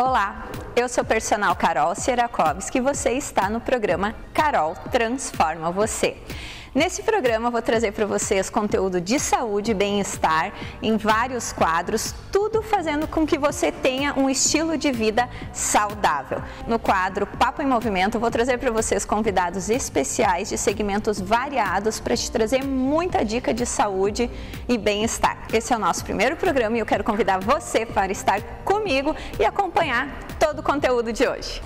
Olá, eu sou personal Carol Sierakovski e você está no programa Carol Transforma Você. Nesse programa eu vou trazer para vocês conteúdo de saúde e bem-estar em vários quadros, tudo fazendo com que você tenha um estilo de vida saudável. No quadro Papo em Movimento eu vou trazer para vocês convidados especiais de segmentos variados para te trazer muita dica de saúde e bem-estar. Esse é o nosso primeiro programa e eu quero convidar você para estar comigo e acompanhar todo o conteúdo de hoje.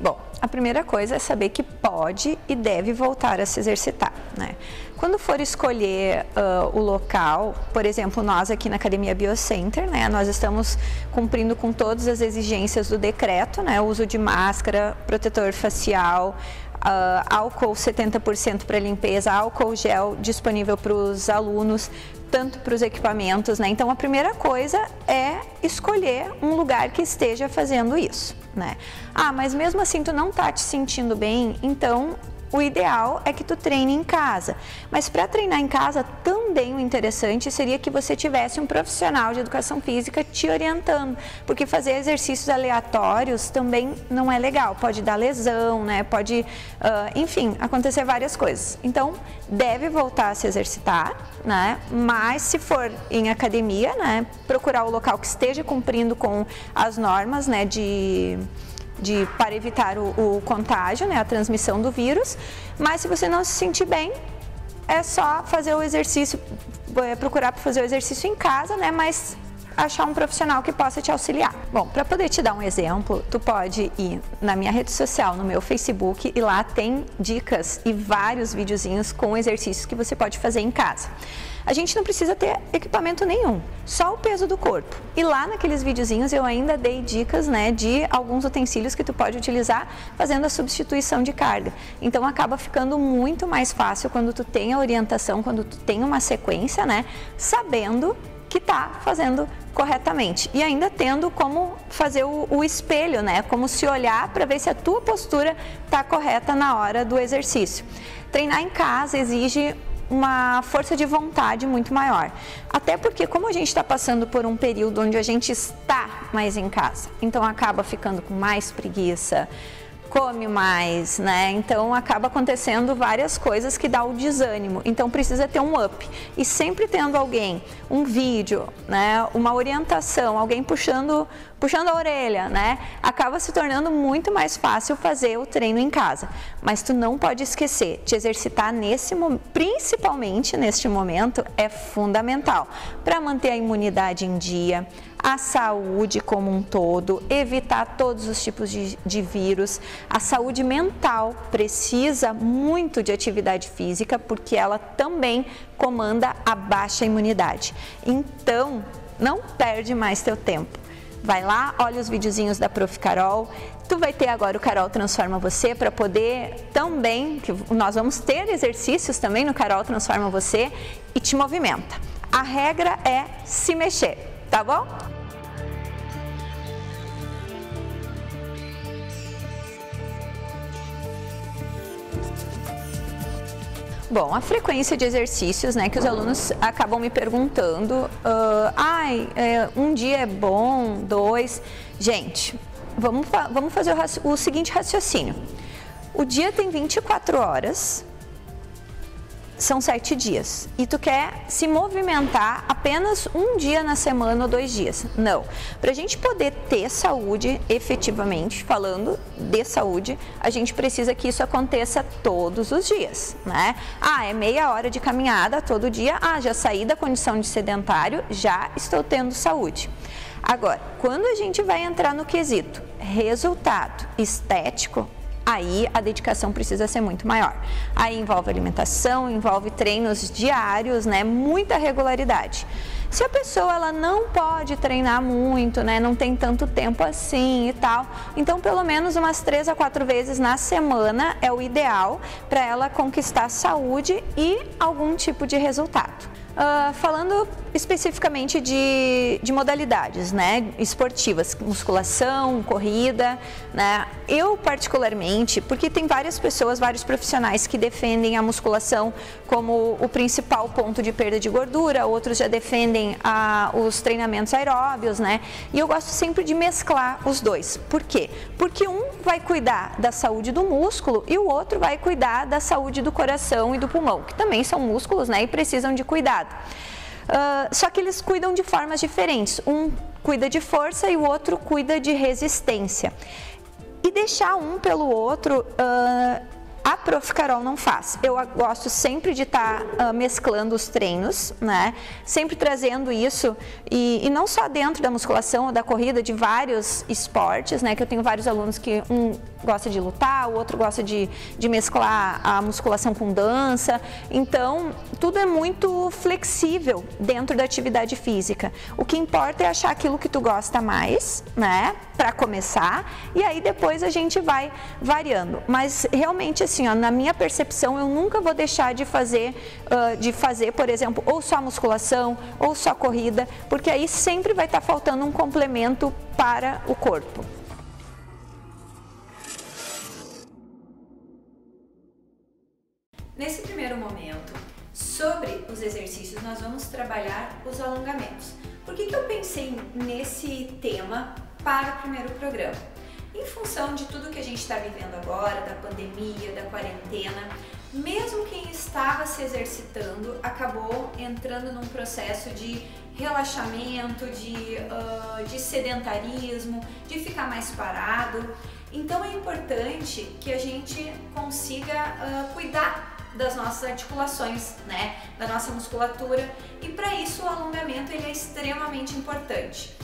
Bom, a primeira coisa é saber que pode e deve voltar a se exercitar, né? Quando for escolher o local, por exemplo, nós aqui na Academia Biocenter, né, nós estamos cumprindo com todas as exigências do decreto, né, o uso de máscara, protetor facial, álcool 70% para limpeza, álcool gel disponível para os alunos, tanto para os equipamentos, né? Então a primeira coisa é escolher um lugar que esteja fazendo isso, né? Ah, mas mesmo assim tu não tá te sentindo bem, então o ideal é que tu treine em casa. Mas para treinar em casa também o interessante seria que você tivesse um profissional de educação física te orientando, porque fazer exercícios aleatórios também não é legal, pode dar lesão, né? Pode, enfim, acontecer várias coisas. Então, deve voltar a se exercitar, né? Mas se for em academia, né, procurar o local que esteja cumprindo com as normas, né, para evitar o contágio, né, a transmissão do vírus. Mas se você não se sentir bem, é só fazer o exercício, procurar fazer o exercício em casa, né, mas achar um profissional que possa te auxiliar. Bom, para poder te dar um exemplo, tu pode ir na minha rede social, no meu Facebook, e lá tem dicas e vários videozinhos com exercícios que você pode fazer em casa. A gente não precisa ter equipamento nenhum, só o peso do corpo. E lá naqueles videozinhos eu ainda dei dicas, né, de alguns utensílios que tu pode utilizar fazendo a substituição de carga. Então acaba ficando muito mais fácil quando tu tem a orientação, quando tu tem uma sequência, né, sabendo que está fazendo corretamente e ainda tendo como fazer o espelho, né? Como se olhar para ver se a tua postura está correta na hora do exercício. Treinar em casa exige uma força de vontade muito maior, até porque como a gente está passando por um período onde a gente está mais em casa, então acaba ficando com mais preguiça, come mais, né? Então acaba acontecendo várias coisas que dá o desânimo. Então precisa ter um up. E sempre tendo alguém, um vídeo, né? Uma orientação, alguém puxando a orelha, né? Acaba se tornando muito mais fácil fazer o treino em casa. Mas tu não pode esquecer, te exercitar principalmente neste momento, é fundamental para manter a imunidade em dia, a saúde como um todo, evitar todos os tipos de vírus. A saúde mental precisa muito de atividade física, porque ela também comanda a baixa imunidade. Então, não perde mais teu tempo. Vai lá, olha os videozinhos da Prof. Carol. Tu vai ter agora o Carol Transforma Você para poder também, que nós vamos ter exercícios também no Carol Transforma Você e te movimenta. A regra é se mexer, tá bom? Bom, a frequência de exercícios, né, que os alunos acabam me perguntando, um dia é bom, 2. Gente, vamos fazer o seguinte raciocínio. O dia tem 24 horas, são 7 dias, e tu quer se movimentar apenas um dia na semana ou 2 dias. Não. Para a gente poder ter saúde, efetivamente falando de saúde, a gente precisa que isso aconteça todos os dias, né? É meia hora de caminhada todo dia, já saí da condição de sedentário, já estou tendo saúde. Agora, quando a gente vai entrar no quesito resultado estético, aí a dedicação precisa ser muito maior. Aí envolve alimentação, envolve treinos diários, né? Muita regularidade. Se a pessoa ela não pode treinar muito, né? Não tem tanto tempo assim e tal, então pelo menos umas 3 a 4 vezes na semana é o ideal para ela conquistar saúde e algum tipo de resultado. Falando especificamente de modalidades, né, esportivas, musculação, corrida, né, eu particularmente, porque tem várias pessoas, vários profissionais que defendem a musculação como o principal ponto de perda de gordura, outros já defendem os treinamentos aeróbios, né, e eu gosto sempre de mesclar os dois. Por quê? Porque um vai cuidar da saúde do músculo e o outro vai cuidar da saúde do coração e do pulmão, que também são músculos, né, e precisam de cuidado. Só que eles cuidam de formas diferentes. Um cuida de força e o outro cuida de resistência. E deixar um pelo outro, a Proficarol não faz. Eu gosto sempre de estar mesclando os treinos, né? Sempre trazendo isso, e não só dentro da musculação ou da corrida, de vários esportes, né? Que eu tenho vários alunos que um gosta de lutar, o outro gosta de mesclar a musculação com dança. Então, tudo é muito flexível dentro da atividade física. O que importa é achar aquilo que tu gosta mais, né? Para começar, e aí depois a gente vai variando. Mas realmente, assim, ó, na minha percepção, eu nunca vou deixar de fazer, por exemplo, ou só musculação, ou só corrida, porque aí sempre vai estar faltando um complemento para o corpo. Nesse primeiro momento, sobre os exercícios, nós vamos trabalhar os alongamentos. Por que eu pensei nesse tema para o primeiro programa? Em função de tudo que a gente está vivendo agora, da pandemia, da quarentena, mesmo quem estava se exercitando acabou entrando num processo de relaxamento, de sedentarismo, de ficar mais parado. Então é importante que a gente consiga cuidar das nossas articulações, né, da nossa musculatura, e para isso o alongamento ele é extremamente importante.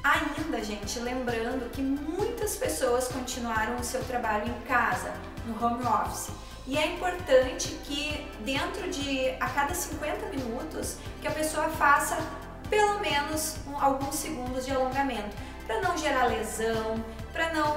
Ainda, gente, lembrando que muitas pessoas continuaram o seu trabalho em casa, no home office, e é importante que dentro de a cada 50 minutos que a pessoa faça pelo menos alguns segundos de alongamento, para não gerar lesão, para não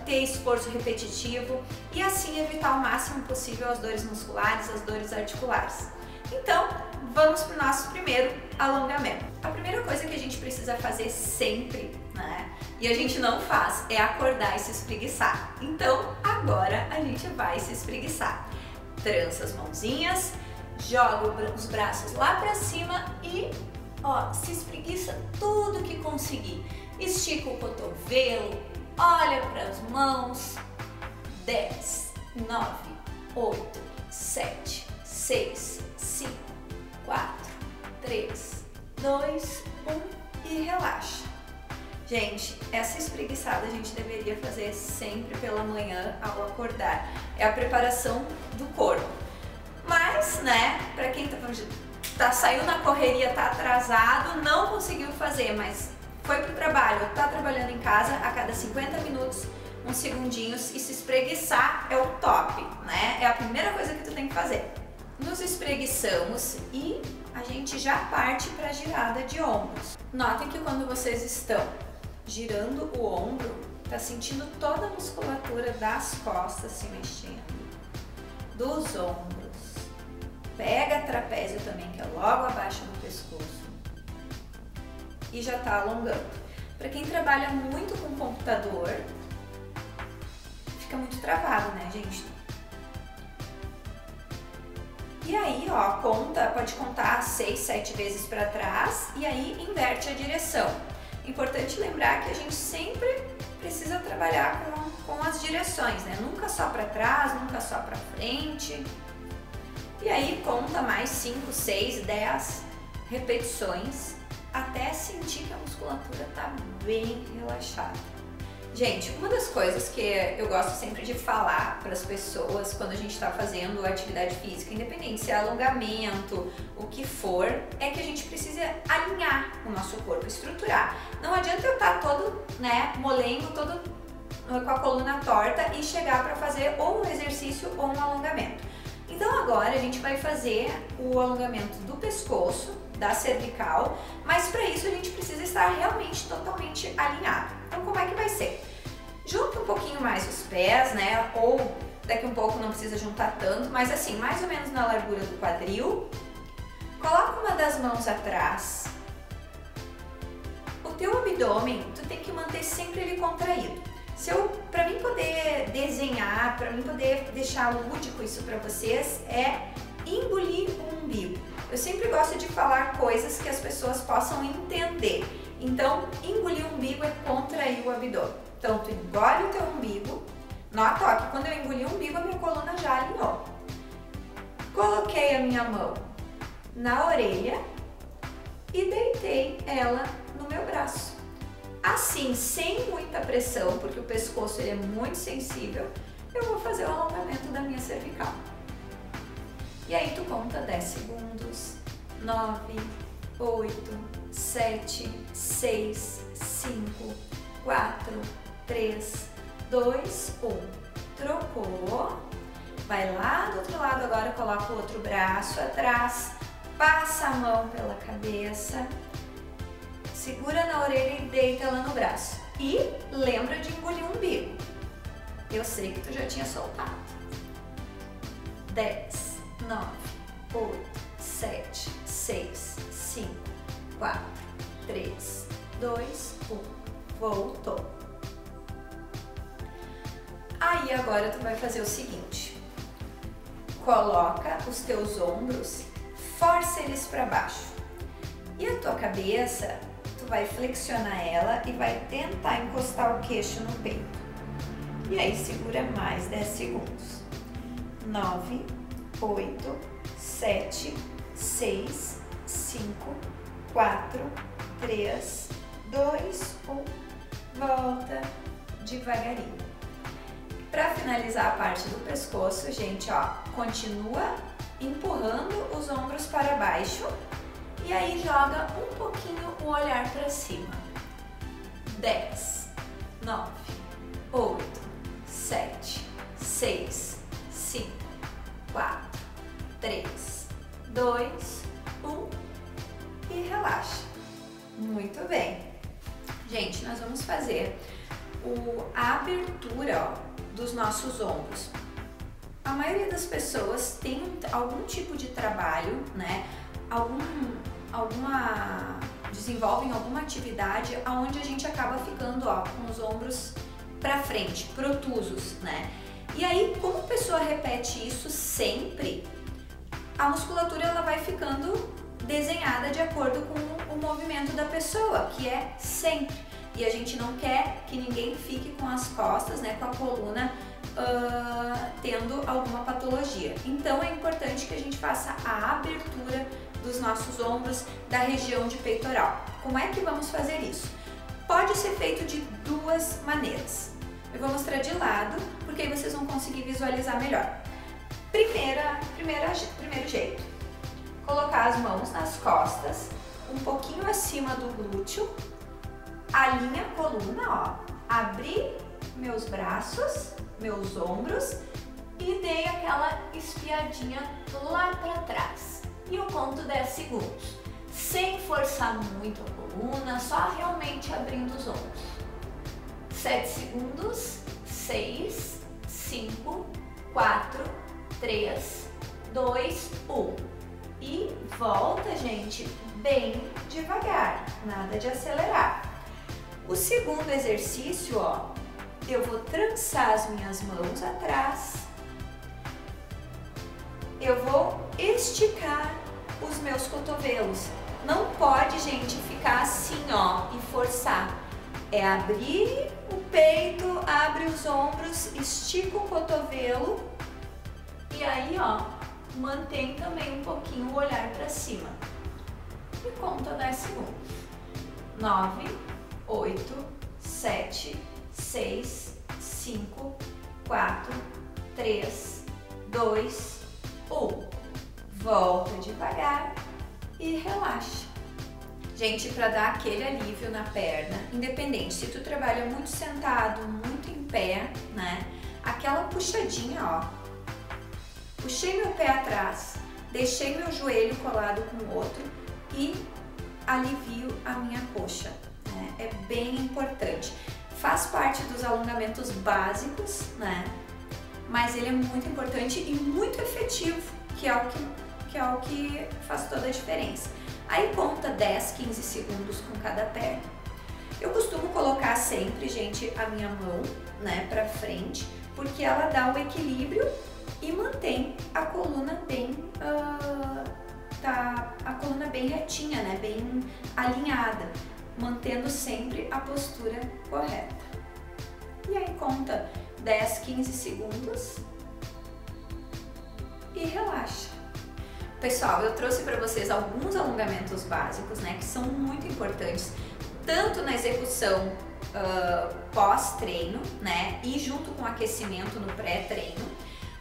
ter esforço repetitivo e assim evitar o máximo possível as dores musculares, as dores articulares. Então, vamos para o nosso primeiro alongamento. A primeira coisa que a gente precisa fazer sempre, né, e a gente não faz, é acordar e se espreguiçar. Então, agora a gente vai se espreguiçar. Trança as mãozinhas, joga os braços lá para cima e, ó, se espreguiça tudo que conseguir. Estica o cotovelo, olha para as mãos. 10, 9, 8, 7, 6, 5, 4, 3, 2, 1 e relaxa. Gente, essa espreguiçada a gente deveria fazer sempre pela manhã ao acordar. É a preparação do corpo. Mas, né, para quem saiu na correria, tá atrasado, não conseguiu fazer, mas foi pro trabalho, tá trabalhando em casa, a cada 50 minutos, uns segundinhos, e se espreguiçar é o top, né? É a primeira coisa que tu tem que fazer. Nos espreguiçamos e a gente já parte para a girada de ombros. Notem que quando vocês estão girando o ombro, tá sentindo toda a musculatura das costas se mexendo, dos ombros. Pega trapézio também, que é logo abaixo do pescoço. E já tá alongando. Para quem trabalha muito com computador, fica muito travado, né, gente? E aí, ó, pode contar 6, 7 vezes para trás e aí inverte a direção. Importante lembrar que a gente sempre precisa trabalhar com as direções, né? Nunca só para trás, nunca só para frente. E aí conta mais 5, 6, 10 repetições até sentir que a musculatura tá bem relaxada. Gente, uma das coisas que eu gosto sempre de falar para as pessoas quando a gente está fazendo atividade física, independente se é alongamento, o que for, é que a gente precisa alinhar o nosso corpo, estruturar. Não adianta eu estar todo, né, molengo, todo com a coluna torta e chegar para fazer ou um exercício ou um alongamento. Então agora a gente vai fazer o alongamento do pescoço, da cervical, mas para isso a gente precisa estar realmente totalmente alinhado. Então como é que vai ser? Junta um pouquinho mais os pés, né? Ou daqui um pouco não precisa juntar tanto, mas assim, mais ou menos na largura do quadril. Coloca uma das mãos atrás. O teu abdômen, tu tem que manter sempre ele contraído. Para mim poder desenhar, para mim poder deixar lúdico isso para vocês, é engolir o umbigo. Eu sempre gosto de falar coisas que as pessoas possam entender. Então, engolir o umbigo é contrair o abdômen. Então, tu engole o teu umbigo. Nota, ó, que quando eu engoli o umbigo, a minha coluna já alinhou. Coloquei a minha mão na orelha e deitei ela no meu braço. Assim, sem muita pressão, porque o pescoço ele é muito sensível, eu vou fazer o alongamento da minha cervical. E aí tu conta 10 segundos, 9, 8, 7, 6, 5, 4, 3, 2, 1. Trocou. Vai lá do outro lado agora, coloca o outro braço atrás, passa a mão pela cabeça, segura na orelha e deita ela no braço. E lembra de engolir o umbigo. Eu sei que tu já tinha soltado. 10, 9, 8, 7, 6, 5, 4, 3, 2, 1. Voltou. Aí agora tu vai fazer o seguinte. Coloca os teus ombros, força eles para baixo. E a tua cabeça, tu vai flexionar ela e vai tentar encostar o queixo no peito. E aí segura mais 10 segundos. 9, 8, 7, 6, 5, 4, 3, 2, 1. Volta devagarinho. Para finalizar a parte do pescoço, gente, ó, continua empurrando os ombros para baixo e aí joga um pouquinho o olhar para cima. 10, 9, 8, 7, 6, 5, 4, 3, 2, 1 e relaxa. Muito bem. Gente, nós vamos fazer a abertura, ó, dos nossos ombros. A maioria das pessoas tem algum tipo de trabalho, né? Desenvolvem alguma atividade onde a gente acaba ficando, ó, com os ombros para frente, protusos, né? E aí, como a pessoa repete isso sempre, a musculatura ela vai ficando desenhada de acordo com o movimento da pessoa, que é sempre. E a gente não quer que ninguém fique com as costas, né, com a coluna tendo alguma patologia. Então é importante que a gente faça a abertura dos nossos ombros, da região de peitoral. Como é que vamos fazer isso? Pode ser feito de duas maneiras. Eu vou mostrar de lado, porque aí vocês vão conseguir visualizar melhor. Primeiro jeito, colocar as mãos nas costas, um pouquinho acima do glúteo, alinha a coluna, ó, abri meus braços, meus ombros e dei aquela espiadinha lá para trás. E eu conto 10 segundos, sem forçar muito a coluna, só realmente abrindo os ombros. 7 segundos, 6, 5, 4, 3, 2, 1. E volta, gente, bem devagar, nada de acelerar. O segundo exercício, ó, eu vou trançar as minhas mãos atrás. Eu vou esticar os meus cotovelos. Não pode, gente, ficar assim, ó, e forçar. É abrir o peito, abre os ombros, estica o cotovelo e aí, ó, mantém também um pouquinho o olhar para cima. E conta 10 segundos. 9, 8, 7, 6, 5, 4, 3, 2, 1. Volta devagar e relaxa. Gente, para dar aquele alívio na perna, independente se tu trabalha muito sentado, muito em pé, né? Aquela puxadinha, ó. Puxei meu pé atrás, deixei meu joelho colado com o outro e alivio a minha coxa. Né? É bem importante. Faz parte dos alongamentos básicos, né? Mas ele é muito importante e muito efetivo, que é o que que é o que faz toda a diferença. Aí conta 10, 15 segundos com cada perna. Eu costumo colocar sempre, gente, a minha mão, né, para frente, porque ela dá o equilíbrio e mantém a coluna bem, a coluna bem retinha, né, bem alinhada, mantendo sempre a postura correta. E aí conta 10, 15 segundos e relaxa. Pessoal, eu trouxe para vocês alguns alongamentos básicos, né, que são muito importantes, tanto na execução pós-treino, né, e junto com o aquecimento no pré-treino,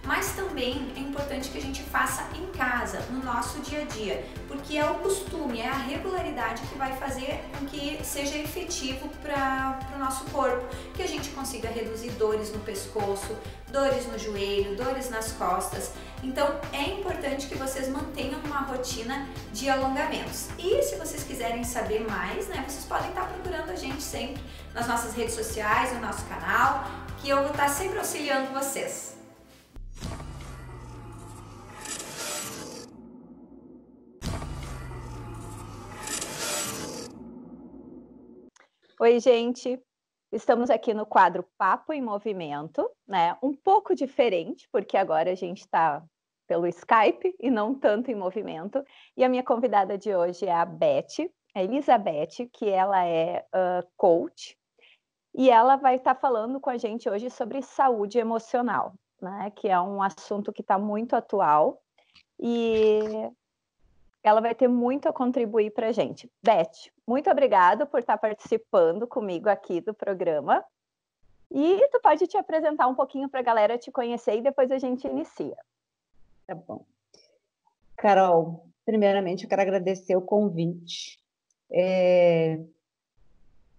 mas também é importante que a gente faça em casa, no nosso dia a dia, porque é o costume, é a regularidade que vai fazer com que seja efetivo para o nosso corpo, que a gente consiga reduzir dores no pescoço, dores no joelho, dores nas costas. Então é importante que vocês mantenham uma rotina de alongamentos. E se vocês quiserem saber mais, né, vocês podem estar procurando a gente sempre nas nossas redes sociais, no nosso canal, que eu vou estar sempre auxiliando vocês. Oi, gente! Estamos aqui no quadro Papo em Movimento, né? Um pouco diferente, porque agora a gente está pelo Skype e não tanto em movimento. E a minha convidada de hoje é a Beth, a Elizabeth, que ela é coach, e ela vai estar falando com a gente hoje sobre saúde emocional, né? Que é um assunto que está muito atual e ela vai ter muito a contribuir para a gente. Beth, muito obrigada por estar participando comigo aqui do programa. E tu pode te apresentar um pouquinho para a galera te conhecer e depois a gente inicia. Tá bom. Carol, primeiramente eu quero agradecer o convite.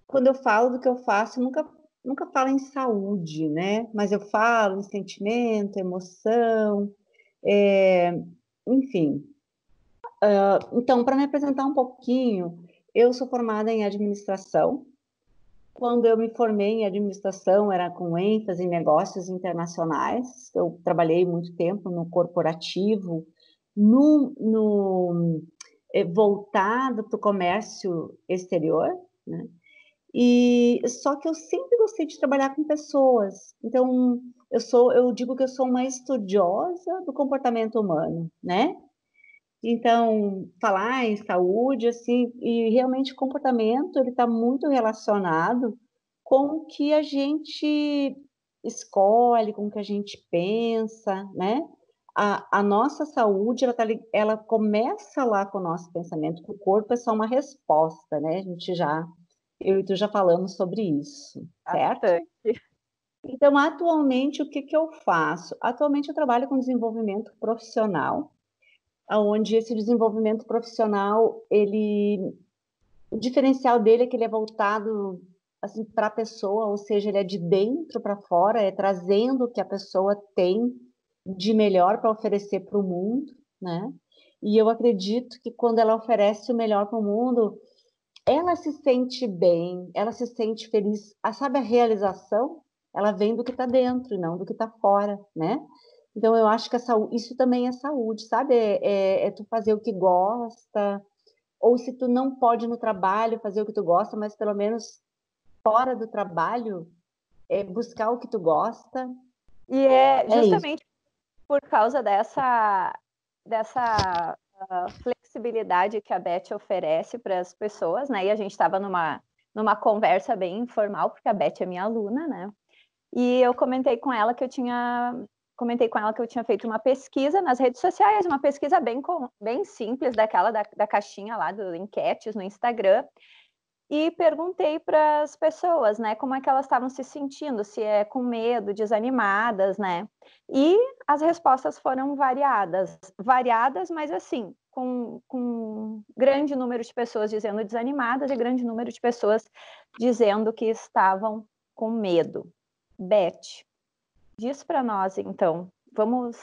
Quando eu falo do que eu faço, nunca falo em saúde, né? Mas eu falo em sentimento, emoção, enfim. Então, para me apresentar um pouquinho, eu sou formada em administração. Quando eu me formei em administração, era com ênfase em negócios internacionais. Eu trabalhei muito tempo no corporativo, voltado para o comércio exterior, né? E só que eu sempre gostei de trabalhar com pessoas. Então, eu digo que eu sou uma estudiosa do comportamento humano, né? Então, falar em saúde, assim, e realmente o comportamento, ele está muito relacionado com o que a gente escolhe, com o que a gente pensa, né? A nossa saúde, ela começa lá com o nosso pensamento, que o corpo é só uma resposta, né? Eu e tu já falamos sobre isso, certo? Bastante. Então, atualmente, o que eu faço? Atualmente, eu trabalho com desenvolvimento profissional, onde esse desenvolvimento profissional, o diferencial dele é que ele é voltado assim, para a pessoa, ou seja, ele é de dentro para fora, é trazendo o que a pessoa tem de melhor para oferecer para o mundo, né? E eu acredito que quando ela oferece o melhor para o mundo, ela se sente bem, ela se sente feliz. Sabe a realização? Ela vem do que está dentro e não do que está fora, né? Então, eu acho que isso também é saúde, sabe? É tu fazer o que gosta, ou se tu não pode no trabalho fazer o que tu gosta, mas pelo menos fora do trabalho, buscar o que tu gosta. E é Isso. justamente por causa dessa flexibilidade que a Beth oferece para as pessoas, né? E a gente estava numa conversa bem informal, porque a Beth é minha aluna, né? E eu comentei com ela que eu tinha feito uma pesquisa nas redes sociais, uma pesquisa bem simples, daquela da caixinha lá do enquetes no Instagram, e perguntei para as pessoas, né, como é que elas estavam se sentindo, se é com medo, desanimadas, né? E as respostas foram variadas, mas assim, com grande número de pessoas dizendo desanimadas e grande número de pessoas dizendo que estavam com medo. Beth, diz para nós, então, vamos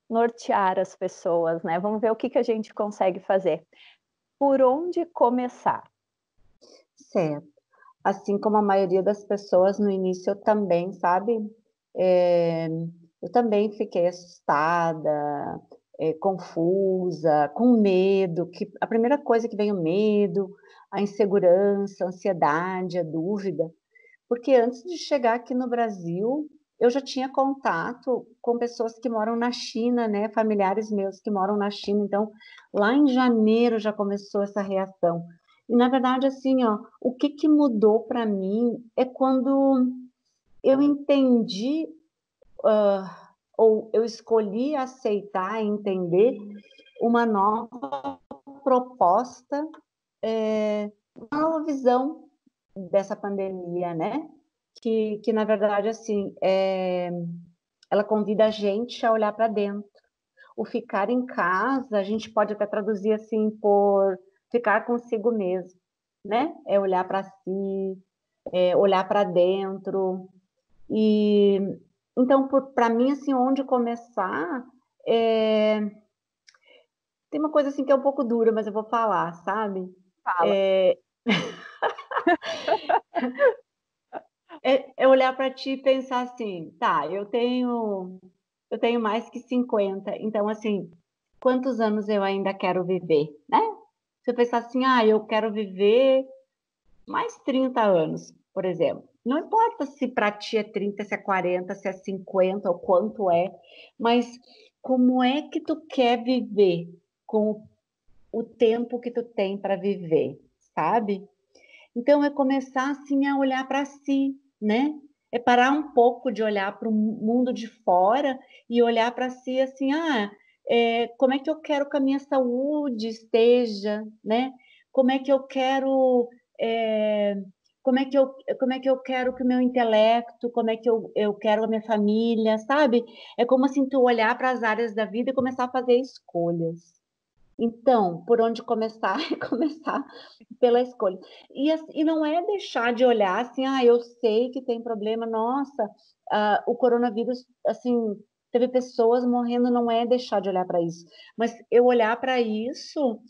nortear as pessoas, né? Vamos ver o que a gente consegue fazer. Por onde começar? Certo. Assim como a maioria das pessoas, no início eu também, sabe? Eu também fiquei assustada, confusa, com medo, que a primeira coisa que vem o medo, a insegurança, a ansiedade, a dúvida. Porque antes de chegar aqui no Brasil, eu já tinha contato com pessoas que moram na China, né? Familiares meus que moram na China. Então, lá em janeiro já começou essa reação. E, na verdade, assim, ó, o que que mudou para mim é quando eu entendi, ou eu escolhi aceitar e entender uma nova proposta, uma nova visão dessa pandemia, né? Que na verdade, assim, ela convida a gente a olhar para dentro. O ficar em casa, a gente pode até traduzir assim por ficar consigo mesmo, né? É olhar para si, é olhar para dentro. E então, para mim, assim, onde começar, é, tem uma coisa assim que é um pouco dura, mas eu vou falar, sabe? Fala. É, é olhar para ti e pensar assim, tá, eu tenho mais que 50, então assim, quantos anos eu ainda quero viver, né? Se eu pensar assim, eu quero viver mais 30 anos, por exemplo. Não importa se para ti é 30, se é 40, se é 50 ou quanto é, mas como é que tu quer viver com o tempo que tu tem para viver, sabe? Então é começar assim a olhar para si, né? É parar um pouco de olhar para o mundo de fora e olhar para si assim, como é que eu quero que a minha saúde esteja, né? Como é que eu quero, é, como é que eu quero que o meu intelecto, como é que eu quero a minha família, sabe? É como assim tu olhar para as áreas da vida e começar a fazer escolhas. Então, por onde começar? É começar pela escolha. E não é deixar de olhar assim, eu sei que tem problema, nossa, o coronavírus, assim, teve pessoas morrendo, não é deixar de olhar para isso. Mas eu olhar para isso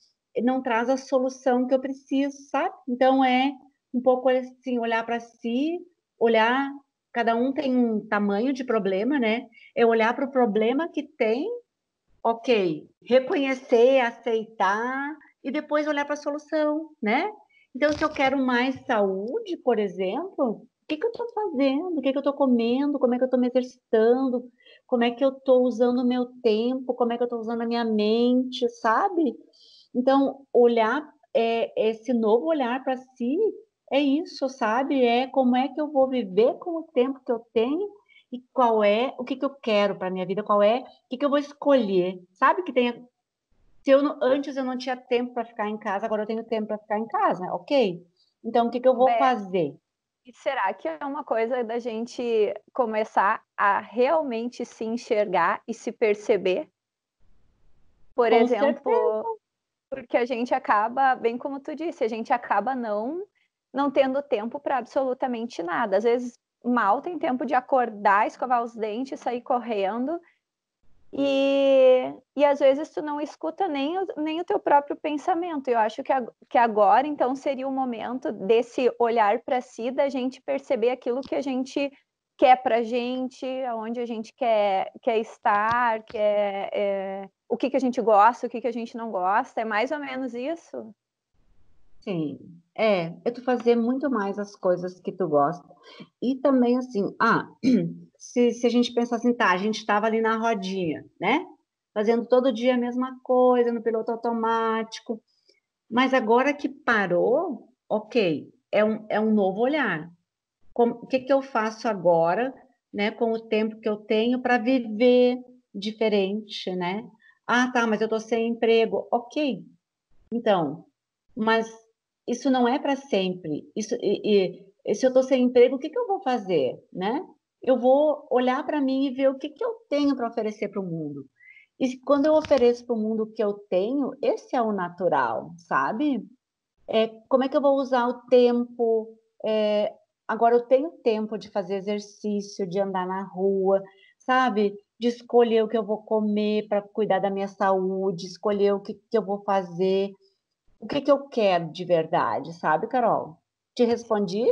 não traz a solução que eu preciso, sabe? Então é um pouco assim, olhar para si, olhar, cada um tem um tamanho de problema, né? É olhar para o problema que tem. Ok, reconhecer, aceitar e depois olhar para a solução, né? Então, se eu quero mais saúde, por exemplo, o que que eu estou fazendo? O que que eu estou comendo? Como é que eu estou me exercitando? Como é que eu estou usando o meu tempo? Como é que eu estou usando a minha mente, sabe? Então, olhar, esse novo olhar para si é isso, sabe? É como é que eu vou viver com o tempo que eu tenho e qual é o que que eu quero para minha vida, qual é o que que eu vou escolher, sabe? Que tenha, se eu antes eu não tinha tempo para ficar em casa, agora eu tenho tempo para ficar em casa, ok? Então, o que que eu vou Beth, fazer? e será que é uma coisa da gente começar a realmente se enxergar e se perceber? Por Com certeza. exemplo, porque a gente acaba, bem como tu disse, a gente acaba não tendo tempo para absolutamente nada. Às vezes mal tem tempo de acordar, escovar os dentes, sair correndo. E às vezes tu não escuta nem o teu próprio pensamento. Eu acho que agora, então, seria o momento desse olhar para si, da gente perceber aquilo que a gente quer para a gente, aonde a gente quer estar, o que a gente gosta, o que a gente não gosta. É mais ou menos isso? Sim, é tu fazer muito mais as coisas que tu gosta. E também assim, se a gente pensar assim, tá, a gente estava ali na rodinha, né? Fazendo todo dia a mesma coisa, no piloto automático, mas agora que parou, ok, é um novo olhar. O que que eu faço agora, né, com o tempo que eu tenho para viver diferente, né? Ah, tá, mas eu tô sem emprego. Ok, então, mas isso não é para sempre. E se eu estou sem emprego, o que que eu vou fazer, né? Eu vou olhar para mim e ver o que que eu tenho para oferecer para o mundo. E quando eu ofereço para o mundo o que eu tenho, esse é o natural, sabe? Como é que eu vou usar o tempo? Agora eu tenho tempo de fazer exercício, de andar na rua, sabe? De escolher o que eu vou comer para cuidar da minha saúde, escolher o que que eu vou fazer. O que que eu quero de verdade, sabe, Carol? Te respondi?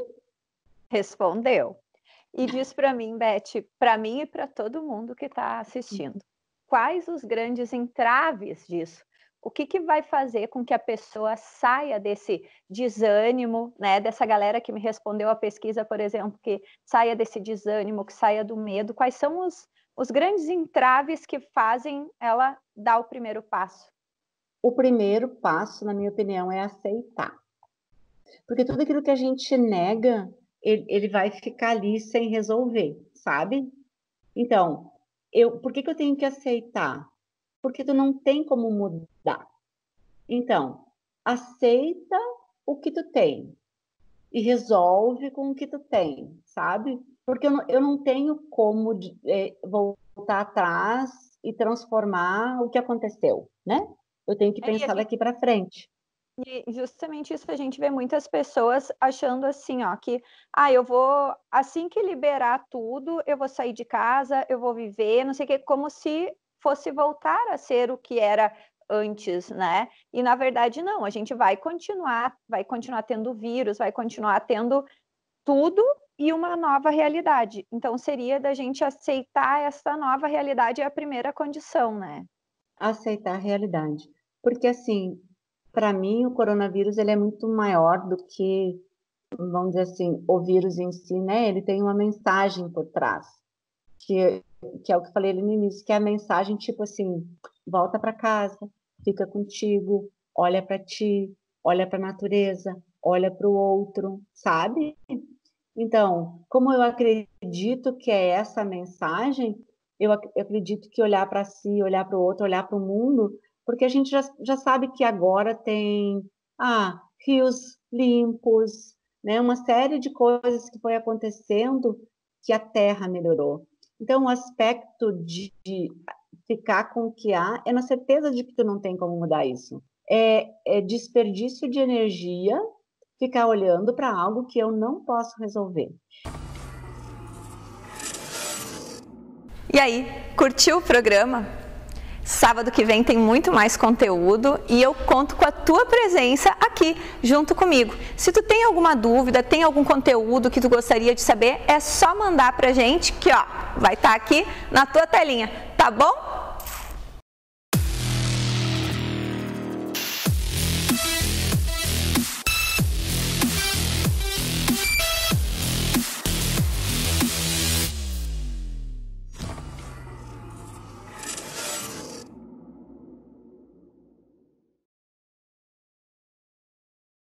Respondeu. E diz para mim, Beth, para mim e para todo mundo que está assistindo. quais os grandes entraves disso? O que vai fazer com que a pessoa saia desse desânimo, né? Dessa galera que me respondeu a pesquisa, por exemplo, que saia desse desânimo, que saia do medo. Quais são os grandes entraves que fazem ela dar o primeiro passo? O primeiro passo, na minha opinião, é aceitar. Porque tudo aquilo que a gente nega, ele vai ficar ali sem resolver, sabe? Então, por que eu tenho que aceitar? Porque tu não tem como mudar. Então, aceita o que tu tem e resolve com o que tu tem, sabe? Porque eu não tenho como voltar atrás e transformar o que aconteceu, né? Eu tenho que pensar daqui para frente. E justamente isso, a gente vê muitas pessoas achando assim, ó, que eu vou, assim que liberar tudo, eu vou sair de casa, eu vou viver, não sei o que, como se fosse voltar a ser o que era antes, né? E na verdade não, a gente vai continuar tendo vírus, vai continuar tendo tudo e uma nova realidade. Então seria da gente aceitar essa nova realidade, é a primeira condição, né? Aceitar a realidade. Porque assim, para mim o coronavírus ele é muito maior do que, vamos dizer assim, o vírus em si, né? Ele tem uma mensagem por trás, que é o que eu falei ali no início, que é a mensagem tipo assim, volta para casa, fica contigo, olha para ti, olha para a natureza, olha para o outro, sabe? Então, como eu acredito que é essa mensagem, eu acredito que olhar para si, olhar para o outro, olhar para o mundo, porque a gente já sabe que agora tem rios limpos, né? Uma série de coisas que foi acontecendo que a Terra melhorou. Então, o aspecto de ficar com o que há é na certeza de que tu não tem como mudar isso. É desperdício de energia ficar olhando para algo que eu não posso resolver. E aí, curtiu o programa? Sábado que vem tem muito mais conteúdo e eu conto com a tua presença aqui junto comigo. Se tu tem alguma dúvida, tem algum conteúdo que tu gostaria de saber, é só mandar pra gente que vai estar aqui na tua telinha, tá bom?